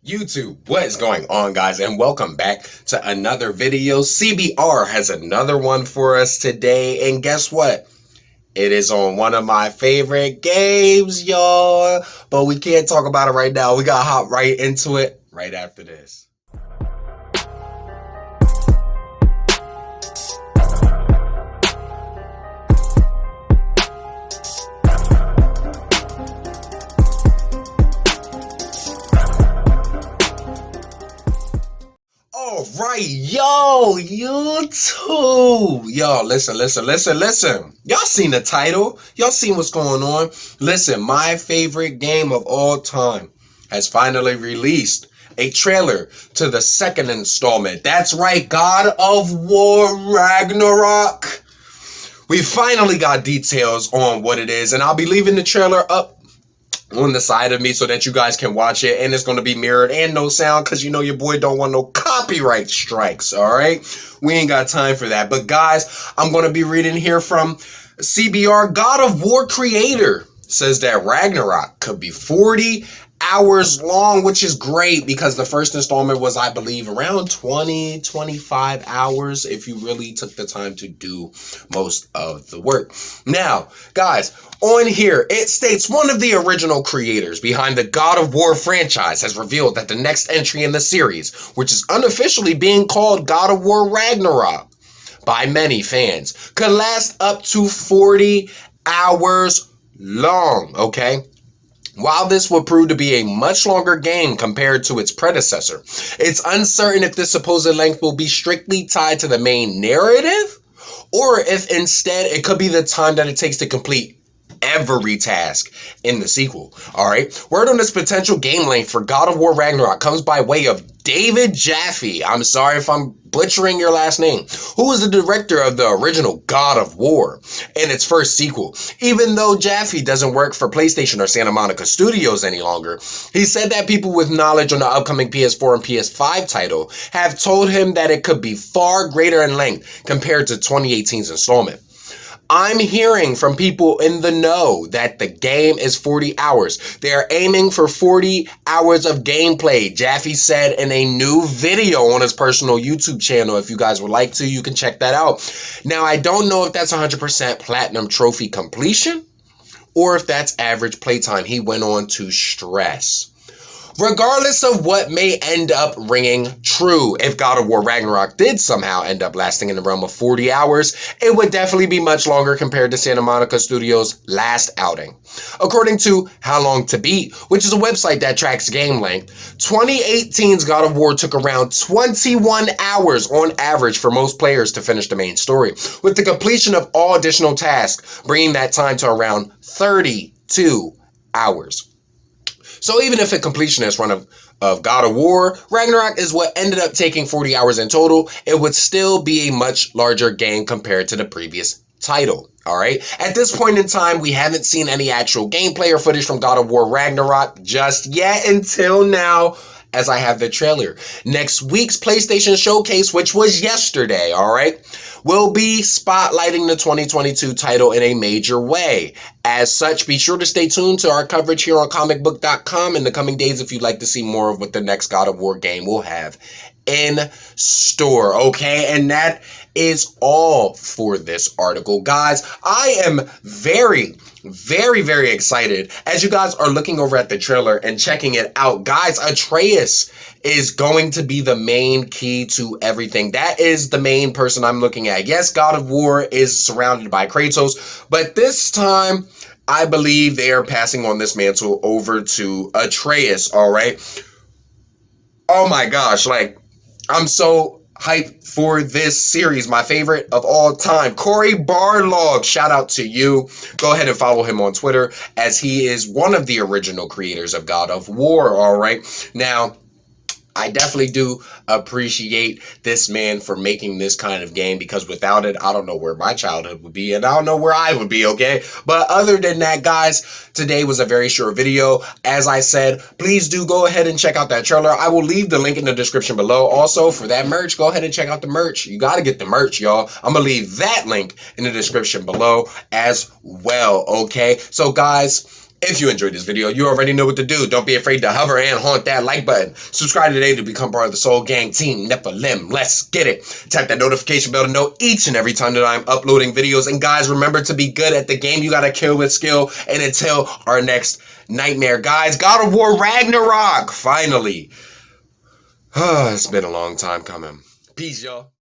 YouTube, what is going on, guys, and welcome back to another video. CBR has another one for us today, and guess what? It is on one of my favorite games, y'all, but we can't talk about it right now. We gotta hop right into it right after this. All right, yo, YouTube. Yo, listen. Y'all seen the title? Y'all seen what's going on? Listen, my favorite game of all time has finally released a trailer to the second installment. That's right, God of War Ragnarok. We finally got details on what it is, and I'll be leaving the trailer up on the side of me so that you guys can watch it, and it's going to be mirrored and no sound because you know your boy don't want no copyright strikes. All right, we ain't got time for that. But guys, I'm going to be reading here from CBR. God of War creator says that Ragnarok could be 40 hours long, which is great because the first installment was, I believe, around 25 hours if you really took the time to do most of the work. Now, guys, on here, it states one of the original creators behind the God of War franchise has revealed that the next entry in the series, which is unofficially being called God of War Ragnarok by many fans, could last up to 40 hours long, okay? While this would prove to be a much longer game compared to its predecessor, it's uncertain if this supposed length will be strictly tied to the main narrative, or if instead it could be the time that it takes to complete every task in the sequel. All right, word on this potential game length for God of War Ragnarok comes by way of David Jaffe. I'm sorry if I'm butchering your last name, who was the director of the original God of War and its first sequel. Even though Jaffe doesn't work for PlayStation or Santa Monica Studios any longer, he said that people with knowledge on the upcoming PS4 and PS5 title have told him that it could be far greater in length compared to 2018's installment. I'm hearing from people in the know that the game is 40 hours. They're aiming for 40 hours of gameplay, Jaffe said in a new video on his personal YouTube channel. If you guys would like to, you can check that out. Now, I don't know if that's 100% platinum trophy completion or if that's average playtime, he went on to stress. Regardless of what may end up ringing true, if God of War Ragnarok did somehow end up lasting in the realm of 40 hours, it would definitely be much longer compared to Santa Monica Studios' last outing. According to How Long to Beat, which is a website that tracks game length, 2018's God of War took around 21 hours on average for most players to finish the main story, with the completion of all additional tasks bringing that time to around 32 hours. So even if a completionist run of God of War Ragnarok is what ended up taking 40 hours in total, it would still be a much larger game compared to the previous title. All right. At this point in time, we haven't seen any actual gameplay or footage from God of War Ragnarok just yet until now, as I have the trailer. Next week's PlayStation Showcase, which was yesterday, all right, will be spotlighting the 2022 title in a major way. As such, be sure to stay tuned to our coverage here on comicbook.com in the coming days if you'd like to see more of what the next God of War game will have in store, okay? And that is all for this article. Guys, I am very excited as you guys are looking over at the trailer and checking it out. Guys, Atreus is going to be the main key to everything. That is the main person I'm looking at. Yes, God of War is surrounded by Kratos, but this time I believe they are passing on this mantle over to Atreus, all right? Oh my gosh, like, I'm so hyped for this series, my favorite of all time. Corey Barlog, shout out to you. Go ahead and follow him on Twitter, as he is one of the original creators of God of War, all right? Now, I definitely do appreciate this man for making this kind of game, because without it, I don't know where my childhood would be, and I don't know where I would be, okay? But other than that, guys, today was a very short video. As I said, please do go ahead and check out that trailer. I will leave the link in the description below. Also, for that merch, go ahead and check out the merch. You got to get the merch, y'all. I'm going to leave that link in the description below as well, okay? So, guys, If you enjoyed this video, you already know what to do. Don't be afraid to hover and haunt that like button. Subscribe today to become part of the Soul Gang Team Nephilim. Let's get it. Tap that notification bell to know each and every time that I'm uploading videos. And guys, remember to be good at the game. You gotta kill with skill. And until our next nightmare, guys, God of War Ragnarok, finally. It's been a long time coming. Peace, y'all.